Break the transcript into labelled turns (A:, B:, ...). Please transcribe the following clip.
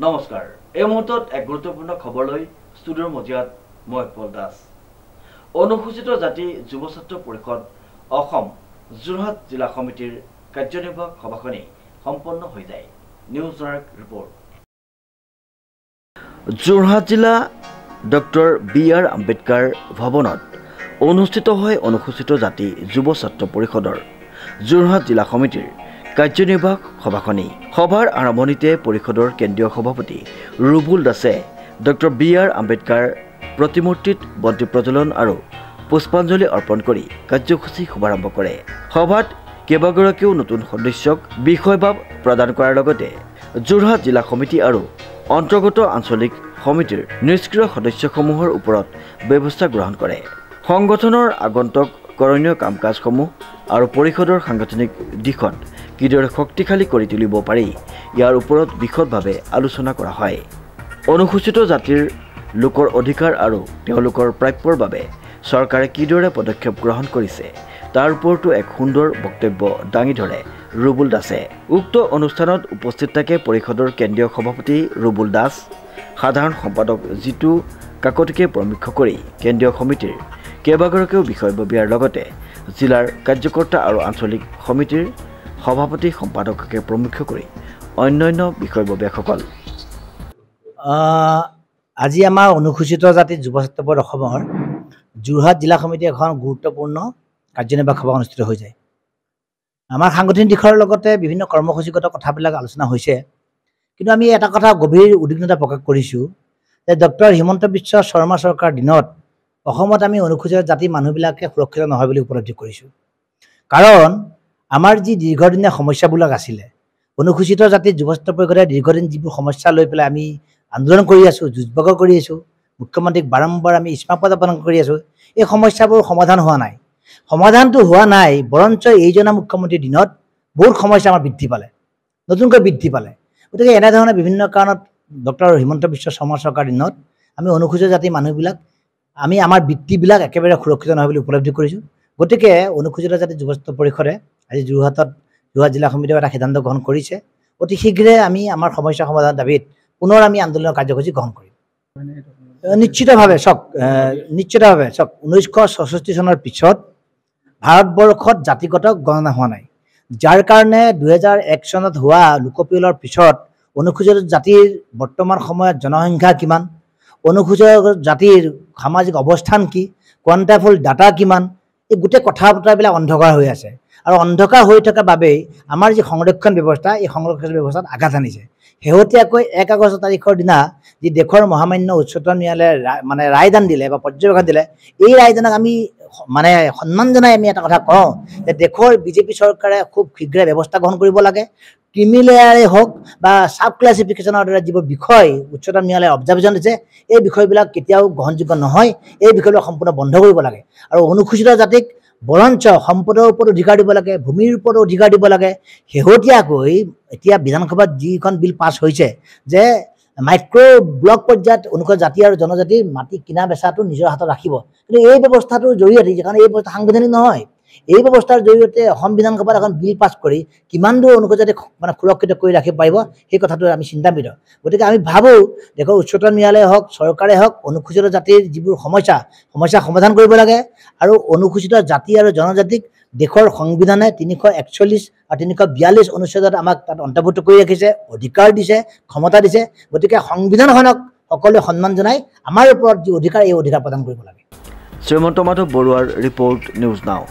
A: নমস্কাৰ এই মুহূৰ্তত এক গুৰুত্বপূৰ্ণ খবৰ লৈ ষ্টুডিঅ'ৰ মজিয়াত মই পল দাস অনুসূচিত জাতি যুৱ ছাত্ৰ পৰিষদ অসম যোৰহাট জিলা সমিতিৰ কাৰ্যনিৰ্বাহক সভাখনি সম্পন্ন হৈ যায় নিউজ নাৰ্ক ৰিপৰ্ট যোৰহাট জিলা ডক্টৰ বি.আৰ. আম্বেদকাৰ ভৱনত অনুষ্ঠিত হয় অনুসূচিত জাতি যুৱ ছাত্ৰ পৰিষদৰ যোৰহাট জিলা সমিতিৰ কাৰ্যনিৰ্বাহক সভাখনি সভাৰ আৰম্ভণিতে পৰিষদৰ কেন্দ্ৰীয় সভাপতি ৰুবুল দাসে ডক্টৰ বি.আৰ. আম্বেদকাৰ প্ৰতিমূৰ্তিত বন্তি প্ৰজ্বলন আৰু পুষ্পাঞ্জলি অৰ্পণ কৰি কাৰ্যসূচী শুভাৰম্ভ কৰে সভাত কেইবাগৰাকীও নতুন সদস্যক বিষয়বাব প্ৰদান কৰাৰ লগতে যোৰহাট জিলা সমিতি আৰু অন্তৰ্গত আঞ্চলিক সমিতিৰ নিষ্ক্ৰিয় সদস্যসমূহৰ ওপৰত ব্যৱস্থা গ্ৰহণ কৰে সংগঠনৰ আগন্তুক কৰণীয় কাম কাজসমূহ আৰু পৰিষদৰ সাংগঠনিক দিশত কিদৰে শক্তিশালী কৰি তুলিব পাৰি ইয়াৰ ওপৰত বিশদভাৱে আলোচনা কৰা হয় অনুসূচিত জাতিৰ লোকৰ অধিকাৰ আৰু তেওঁলোকৰ প্ৰাপ্যৰ বাবে চৰকাৰে কিদৰে পদক্ষেপ গ্ৰহণ কৰিছে তাৰ ওপৰতো এক সুন্দৰ বক্তব্য দাঙি ধৰে ৰুবুল দাসে উক্ত অনুষ্ঠানত উপস্থিত থাকে পৰিষদৰ কেন্দ্ৰীয় সভাপতি ৰুবুল দাস সাধাৰণ সম্পাদক জিতু কাকতিকে প্ৰমুখ্য কৰি কেন্দ্ৰীয় সমিতিৰ কেইবাগৰাকীও বিষয়ববীয়াৰ লগতে জিলাৰ কাৰ্যকৰ্তা আৰু আঞ্চলিক সমিতিৰ সভাপতি সম্পাদককে প্ৰমুখ্য কৰি অন্যান্য বিষয়ববীয়াসকল
B: আজি আমাৰ অনুসূচিত জাতি যুৱ ছাত্ৰ পৰিষদ অসমৰ যোৰহাট জিলা সমিতি এখন গুৰুত্বপূৰ্ণ কাৰ্যনিৰ্বাহক সভা অনুষ্ঠিত হৈ যায় আমাৰ সাংগঠনিক দিশৰ লগতে বিভিন্ন কৰ্মসূচীগত কথাবিলাক আলোচনা হৈছে কিন্তু আমি এটা কথা গভীৰ উদ্বিগ্নতা প্ৰকাশ কৰিছোঁ যে ডক্টৰ হিমন্ত বিশ্ব শৰ্মা চৰকাৰৰ দিনত অসমত আমি অনুসূচিত জাতি মানুহবিলাকে সুৰক্ষিত নহয় বুলি উপলব্ধি কৰিছোঁ কাৰণ আমাৰ যি দীৰ্ঘদিনীয়া সমস্যাবিলাক আছিলে অনুসূচিত জাতিৰ যুৱ ছাত্ৰ পৰিষদে দীৰ্ঘদিন যিবোৰ সমস্যা লৈ পেলাই আমি আন্দোলন কৰি আছোঁ যুঁজবাগ কৰি আছোঁ মুখ্যমন্ত্ৰীক বাৰম্বাৰ আমি স্মাৰক প্ৰদান কৰি আছোঁ এই সমস্যাবোৰ সমাধান হোৱা নাই সমাধানটো হোৱা নাই বৰঞ্চ এইজনা মুখ্যমন্ত্ৰীৰ দিনত বহুত সমস্যা আমাৰ বৃদ্ধি পালে নতুনকৈ বৃদ্ধি পালে গতিকে এনেধৰণে বিভিন্ন কাৰণত ডক্টৰ হিমন্ত বিশ্ব শৰ্মা চৰকাৰৰ দিনত আমি অনুসূচিত জাতিৰ মানুহবিলাক আমি আমাৰ বৃত্তিবিলাক একেবাৰে সুৰক্ষিত নহয় বুলি উপলব্ধি কৰিছোঁ গতিকে অনুসূচিত জাতি যুৱ ছাত্ৰ পৰিষদে আজি যোৰহাট জিলা সমিতিয়ে এটা সিদ্ধান্ত গ্ৰহণ কৰিছে অতি শীঘ্ৰে আমি আমাৰ সমস্যা সমাধানৰ দাবীত পুনৰ আমি আন্দোলনৰ কাৰ্যসূচী গ্ৰহণ কৰিম নিশ্চিতভাৱে চাওক 1966 চনৰ পিছত ভাৰতবৰ্ষত জাতিগত গণনা হোৱা নাই যাৰ কাৰণে 2001 চনত হোৱা লোকপিয়লৰ পিছত অনুসূচিত জাতিৰ বৰ্তমান সময়ত জনসংখ্যা কিমান অনুসূচিত জাতিৰ সামাজিক অৱস্থান কি কোৱান্টিফাইবল ডাটা কিমান এই গোটেই কথা বতৰাবিলাক অন্ধকাৰ হৈ আছে আৰু অন্ধকাৰ হৈ থকাৰ বাবেই আমাৰ যি সংৰক্ষণ ব্যৱস্থা এই সংৰক্ষণ ব্যৱস্থাত আঘাত আনিছে শেহতীয়াকৈ 1 আগষ্ট তাৰিখৰ দিনা যি দেশৰ মহামান্য উচ্চতম ন্যায়ালয়ে মানে ৰায়দান দিলে বা পৰ্যবেক্ষণ দিলে এই ৰায়দানক আমি মানে সন্মান জনাই আমি এটা কথা কওঁ যে দেশৰ বিজেপি চৰকাৰে খুব শীঘ্ৰে ব্যৱস্থা গ্ৰহণ কৰিব লাগে ক্ৰিমিলেয়াৰে হওক বা সাব ক্লাছিফিকেশ্যনৰ দৰে যিবোৰ বিষয় উচ্চতম ন্যায়ালয়ে অবজাৰভেশ্যন দিছে এই বিষয়বিলাক কেতিয়াও গ্ৰহণযোগ্য নহয় এই বিষয়বিলাক সম্পূৰ্ণ বন্ধ কৰিব লাগে আৰু অনুসূচিত জাতিক বৰঞ্চ সম্পদৰ ওপৰত অধিকাৰ দিব লাগে ভূমিৰ ওপৰত অধিকাৰ দিব লাগে শেহতীয়াকৈ এতিয়া বিধানসভাত যিখন বিল পাছ হৈছে যে মাইক্ৰ ব্লক পৰ্যায়ত অনুসূচিত জাতি আৰু জনজাতিৰ মাটি কিনা বেচাটো নিজৰ হাতত ৰাখিব কিন্তু এই ব্যৱস্থাটোৰ জৰিয়তে কাৰণ এই ব্যৱস্থা সাংবিধানিক নহয় এই ব্যৱস্থাৰ জৰিয়তে অসম বিধানসভাত এখন বিল পাছ কৰি কিমান দূৰ অনুসূচিত জাতি মানে সুৰক্ষিত কৰি ৰাখিব পাৰিব সেই কথাটো আমি চিন্তান্বিত গতিকে আমি ভাবোঁ দেশৰ উচ্চতম ন্যায়ালয়ে হওক চৰকাৰে হওক অনুসূচিত জাতিৰ যিবোৰ সমস্যা সমাধান কৰিব লাগে আৰু অনুসূচিত জাতি আৰু জনজাতিক দেশৰ সংবিধানে 341 আৰু 342 অনুচ্ছেদত আমাক তাত অন্তৰ্ভুক্ত কৰি ৰাখিছে অধিকাৰ দিছে ক্ষমতা দিছে গতিকে সংবিধানখনক সকলোৱে সন্মান জনাই আমাৰ ওপৰত যি অধিকাৰ এই অধিকাৰ প্ৰদান কৰিব লাগে
A: শ্ৰীমন্ত মাধৱ বৰুৱাৰ ৰিপৰ্ট নিউজ নাও।